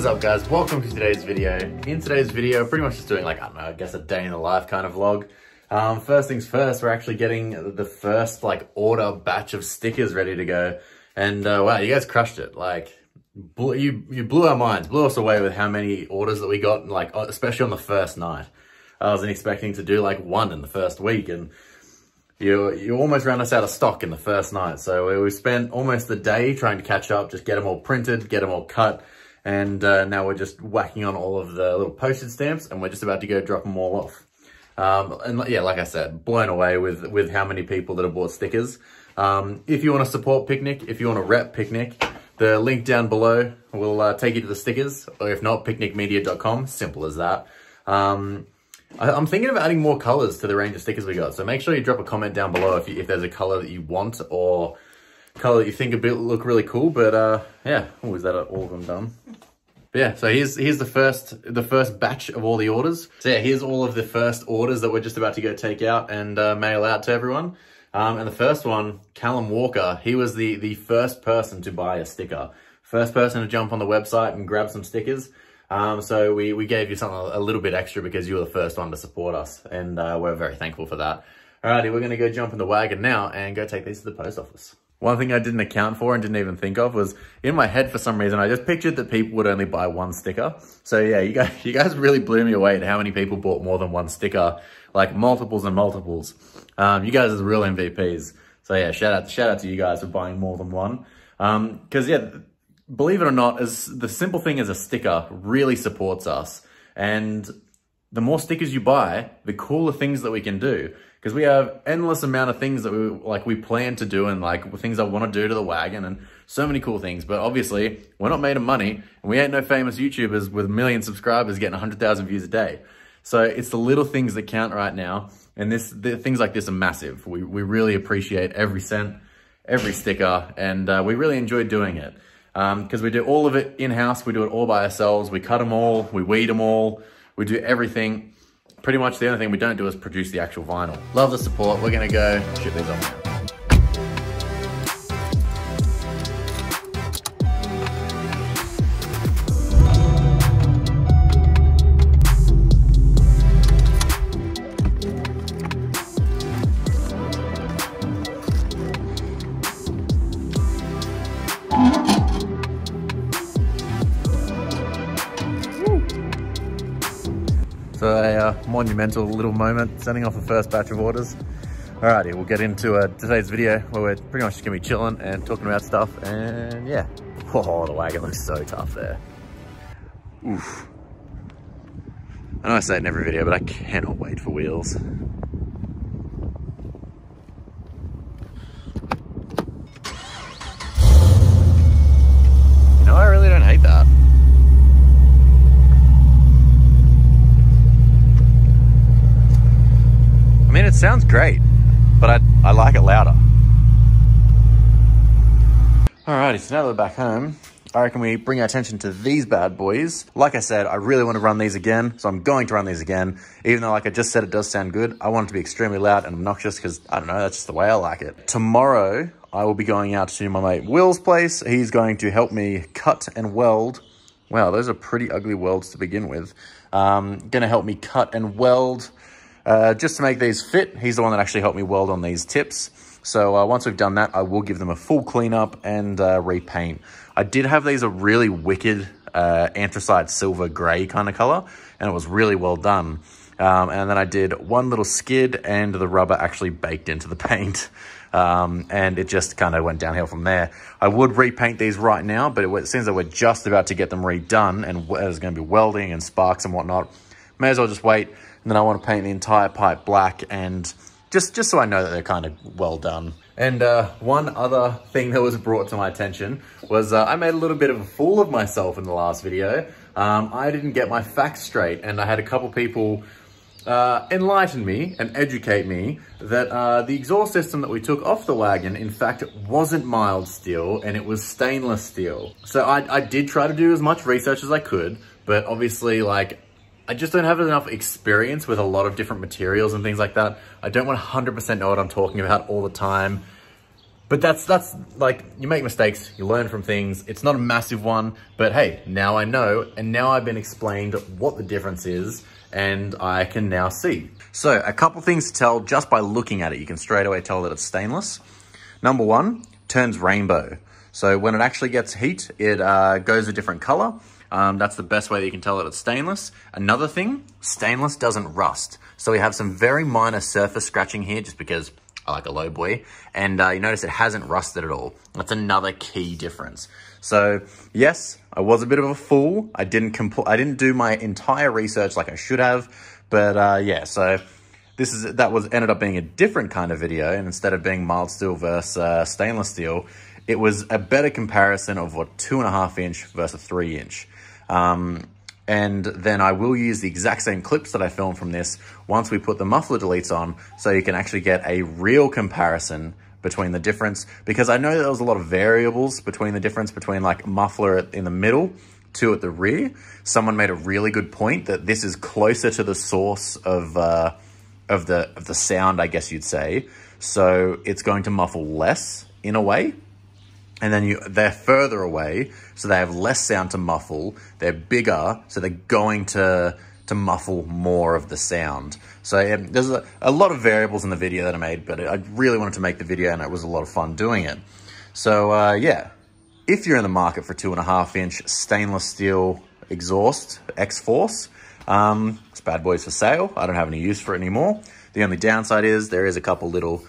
up, guys? Welcome to today's video. In today's video, pretty much just doing like, I don't know, I guess a day in the life kind of vlog. First things first, we're actually getting the first like order batch of stickers ready to go. And wow, you guys crushed it. Like, you blew our minds, blew us away with how many orders that we got, like especially on the first night. I wasn't expecting to do like one in the first week, and you almost ran us out of stock in the first night. So we spent almost the day trying to catch up, just get them all printed, get them all cut. And now we're just whacking on all of the little postage stamps, and we're just about to go drop them all off. And yeah, like I said, blown away with how many people that have bought stickers. If you want to support Picnic, if you want to rep Picnic, the link down below will take you to the stickers, or if not, picnikmedia.com, simple as that. I'm thinking of adding more colors to the range of stickers we got, so make sure you drop a comment down below if there's a color that you want, or color that you think look really cool. But yeah, oh, is that all of them done? But yeah, so here's the first batch of all the orders. So yeah, here's all of the first orders that we're just about to go take out and mail out to everyone. And the first one, Callum Walker, he was the first person to buy a sticker. First person to jump on the website and grab some stickers. So we gave you something a little bit extra because you were the first one to support us, and we're very thankful for that. Alrighty, we're gonna go jump in the wagon now and go take these to the post office. One thing I didn't account for and didn't even think of was, in my head for some reason, I just pictured that people would only buy one sticker. So yeah, you guys really blew me away at how many people bought more than one sticker, like multiples and multiples. You guys are the real MVPs. So yeah, shout out to you guys for buying more than one. Cause yeah, believe it or not, the simple thing as a sticker really supports us. And the more stickers you buy, the cooler things that we can do. Because we have endless amount of things that we plan to do, and like things I want to do to the wagon, and so many cool things. But obviously, we're not made of money, and we ain't no famous YouTubers with 1 million subscribers getting 100,000 views a day. So it's the little things that count right now, and the things like this are massive. We really appreciate every cent, every sticker, and we really enjoy doing it. Because we do all of it in-house, we do it all by ourselves, we cut them all, we weed them all, we do everything. Pretty much the only thing we don't do is produce the actual vinyl. Love the support. We're gonna go ship these off now. So a monumental little moment, sending off the first batch of orders. Alrighty, we'll get into today's video where we're pretty much just gonna be chilling and talking about stuff, and yeah. Oh, the wagon looks so tough there. Oof. I know I say it in every video, but I cannot wait for wheels. You know, I really don't hate that. I mean, it sounds great, but I like it louder. Alrighty, so now that we're back home, I reckon we bring our attention to these bad boys. Like I said, I really want to run these again, so I'm going to run these again. Even though, like I just said, it does sound good, I want it to be extremely loud and obnoxious because, I don't know, that's just the way I like it. Tomorrow, I will be going out to my mate Will's place. He's going to help me cut and weld. Wow, those are pretty ugly welds to begin with. Gonna help me cut and weld just to make these fit. He's the one that actually helped me weld on these tips. So once we've done that, I will give them a full cleanup and repaint. I did have these a really wicked anthracite silver gray kind of color, and it was really well done. And then I did one little skid, and the rubber actually baked into the paint. And it just kind of went downhill from there. I would repaint these right now, but it seems that we're just about to get them redone, and there's going to be welding and sparks and whatnot. May as well just wait. And then I want to paint the entire pipe black, and just so I know that they're kind of well done. And one other thing that was brought to my attention was I made a little bit of a fool of myself in the last video. I didn't get my facts straight, and I had a couple people enlighten me and educate me that the exhaust system that we took off the wagon, in fact, wasn't mild steel, and it was stainless steel. So I did try to do as much research as I could, but obviously, like, I just don't have enough experience with a lot of different materials and things like that. I don't 100% know what I'm talking about all the time. But that's like, you make mistakes, you learn from things. It's not a massive one, but hey, now I know, and now I've been explained what the difference is, and I can now see. So a couple things to tell just by looking at it. You can straight away tell that it's stainless. Number one, turns rainbow. So when it actually gets heat, it goes a different color. That's the best way that you can tell that it's stainless. Another thing, stainless doesn't rust. So we have some very minor surface scratching here just because I like a low boy. And you notice it hasn't rusted at all. That's another key difference. So yes, I was a bit of a fool. I didn't do my entire research like I should have. But yeah, so ended up being a different kind of video. And instead of being mild steel versus stainless steel, it was a better comparison of what 2.5 inch versus 3 inch. And then I will use the exact same clips that I filmed from this once we put the muffler deletes on, so you can actually get a real comparison between the difference, because I know there was a lot of variables between the difference between like muffler in the middle to at the rear. Someone made a really good point that this is closer to the source of the sound, I guess you'd say. So it's going to muffle less in a way. And then they're further away, so they have less sound to muffle. They're bigger, so they're going to muffle more of the sound. So yeah, there's a lot of variables in the video that I made, but I really wanted to make the video, and it was a lot of fun doing it. So yeah, if you're in the market for 2.5 inch stainless steel exhaust X-Force, this bad boy's for sale. I don't have any use for it anymore. The only downside is there is a couple little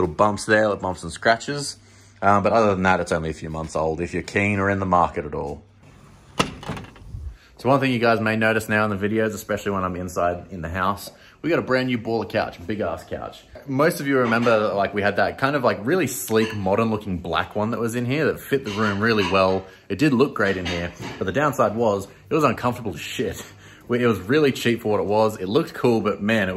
bumps there, like bumps and scratches. But other than that, it's only a few months old if you're keen or in the market at all. So one thing you guys may notice now in the videos, especially when I'm inside in the house, we got a brand new baller couch, big ass couch. Most of you remember like we had that kind of like really sleek, modern looking black one that was in here that fit the room really well. It did look great in here, but the downside was it was uncomfortable as shit. It was really cheap for what it was. It looked cool, but man,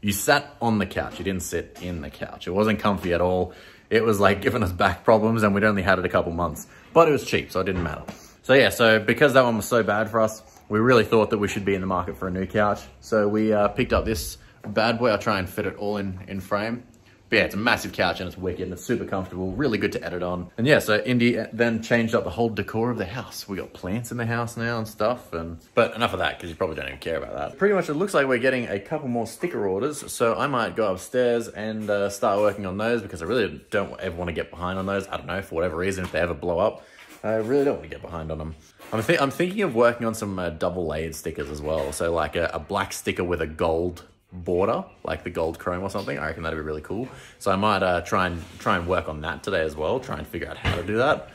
you sat on the couch. You didn't sit in the couch. It wasn't comfy at all. It was like giving us back problems, and we'd only had it a couple months, but it was cheap, so it didn't matter. So yeah, so because that one was so bad for us, we really thought that we should be in the market for a new couch. So we picked up this bad boy. I'll try and fit it all in frame. But yeah, it's a massive couch and it's wicked and it's super comfortable, really good to edit on. And yeah, so Indy then changed up the whole decor of the house. We got plants in the house now and stuff. But enough of that, because you probably don't even care about that. Pretty much it looks like we're getting a couple more sticker orders. So I might go upstairs and start working on those, because I really don't ever want to get behind on those. I don't know, for whatever reason, if they ever blow up, I really don't want to get behind on them. I'm thinking of working on some double layered stickers as well. So like a black sticker with a gold border, like the gold chrome or something. I reckon that'd be really cool. So I might try and work on that today as well, try and figure out how to do that.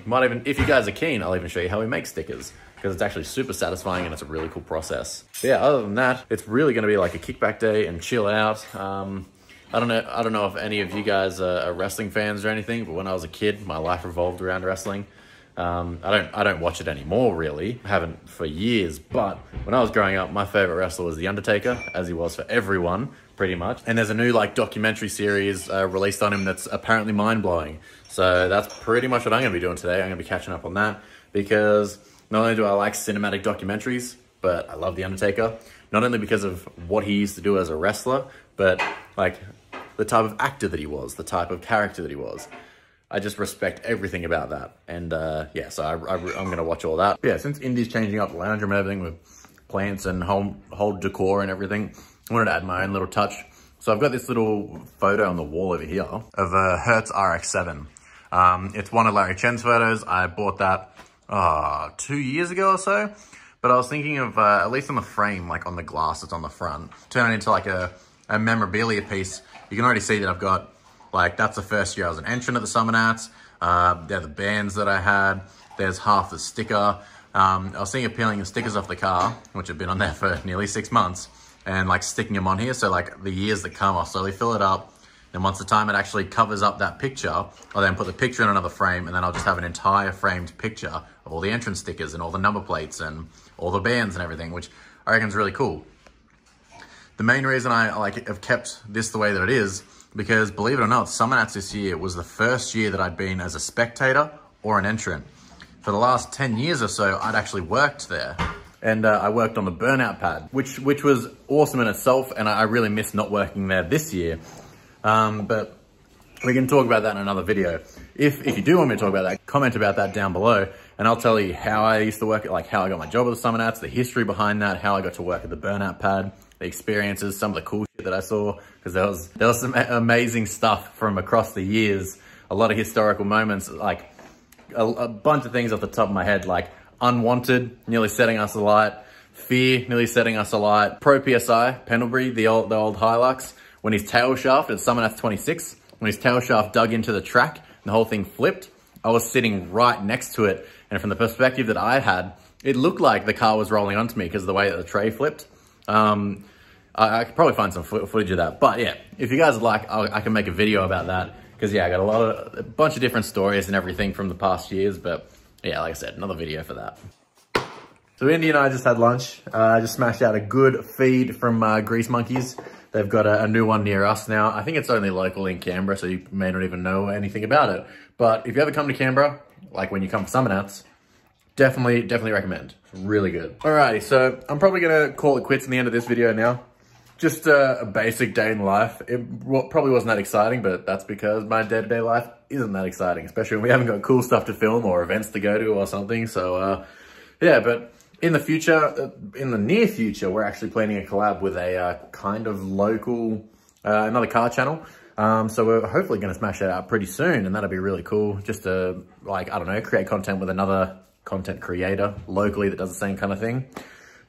Might even, if you guys are keen, I'll even show you how we make stickers, because it's actually super satisfying and it's a really cool process. But yeah, other than that, it's really going to be like a kickback day and chill out. I don't know if any of you guys are wrestling fans or anything, but when I was a kid, my life revolved around wrestling. I don't watch it anymore, really. I haven't for years, but when I was growing up, my favorite wrestler was The Undertaker, as he was for everyone, pretty much. And there's a new like documentary series released on him that's apparently mind-blowing. So that's pretty much what I'm going to be doing today. I'm going to be catching up on that, because not only do I like cinematic documentaries, but I love The Undertaker. Not only because of what he used to do as a wrestler, but like the type of actor that he was, the type of character that he was. I just respect everything about that. And yeah, so I'm going to watch all that. Yeah, since Indy's changing up the lounge room and everything with plants and whole decor and everything, I wanted to add my own little touch. So I've got this little photo on the wall over here of a Hertz RX-7. It's one of Larry Chen's photos. I bought that 2 years ago or so. But I was thinking of, at least on the frame, like on the glass that's on the front, turn it into like a memorabilia piece. You can already see that I've got, like, that's the first year I was an entrant at the Summer Nats. They're the bands that I had. There's half the sticker. I was thinking of peeling the stickers off the car, which have been on there for nearly 6 months, and like sticking them on here. So like the years that come, I'll slowly fill it up. And once the time it actually covers up that picture, I'll then put the picture in another frame, and then I'll just have an entire framed picture of all the entrance stickers and all the number plates and all the bands and everything, which I reckon is really cool. The main reason I have kept this the way that it is, because believe it or not, Summer Nats this year was the first year that I'd been as a spectator or an entrant. For the last 10 years or so, I'd actually worked there. And I worked on the burnout pad, which was awesome in itself, and I really missed not working there this year. But we can talk about that in another video. If you do want me to talk about that, comment about that down below, and I'll tell you how I used to work, like how I got my job at the Summer Nats, the history behind that, how I got to work at the burnout pad, the experiences, some of the cool shit that I saw, because there was some amazing stuff from across the years, a lot of historical moments, like a bunch of things off the top of my head, like Unwanted, nearly setting us alight, Fear, nearly setting us alight, Pro PSI, Pendlebury, the old Hilux, when his tail shaft at Summer Nats 26, when his tail shaft dug into the track and the whole thing flipped, I was sitting right next to it. And from the perspective that I had, it looked like the car was rolling onto me because of the way that the tray flipped. I could probably find some footage of that. But yeah, if you guys would like, I can make a video about that. Because yeah, I got a bunch of different stories and everything from the past years. But yeah, like I said, another video for that. So Indy and I just had lunch. I just smashed out a good feed from Grease Monkeys. They've got a new one near us now. I think it's only local in Canberra, so you may not even know anything about it. But if you ever come to Canberra, like when you come for Summer Nats, definitely recommend. It's really good. Alrighty, so I'm probably gonna call it quits in the end of this video now. Just a basic day in life. It probably wasn't that exciting, but that's because my day-to-day life isn't that exciting, especially when we haven't got cool stuff to film or events to go to or something. So yeah, but in the future, in the near future, we're actually planning a collab with a kind of local, another car channel. So we're hopefully going to smash that out pretty soon, and that'll be really cool. Just to, like, I don't know, create content with another content creator locally that does the same kind of thing.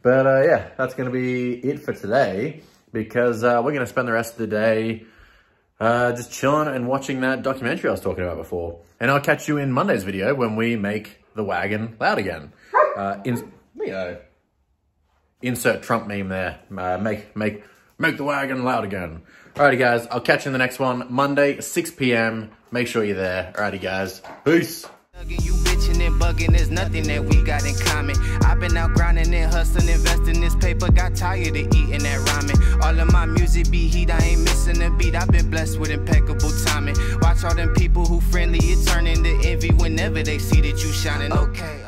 But yeah, that's going to be it for today, because we're going to spend the rest of the day just chilling and watching that documentary I was talking about before. And I'll catch you in Monday's video when we make the wagon loud again. Insert Trump meme there. Make the wagon loud again. Alrighty guys, I'll catch you in the next one. Monday, 6 p.m. Make sure you're there. Alrighty guys, peace. You bitching and bugging, there's nothing that we got in common. I've been out grinding and hustling, investing this paper, got tired of eating that ramen. All of my music be heat, I ain't missing a beat. I've been blessed with impeccable timing. Watch all them people who friendly, it turn into envy whenever they see that you shining. Okay.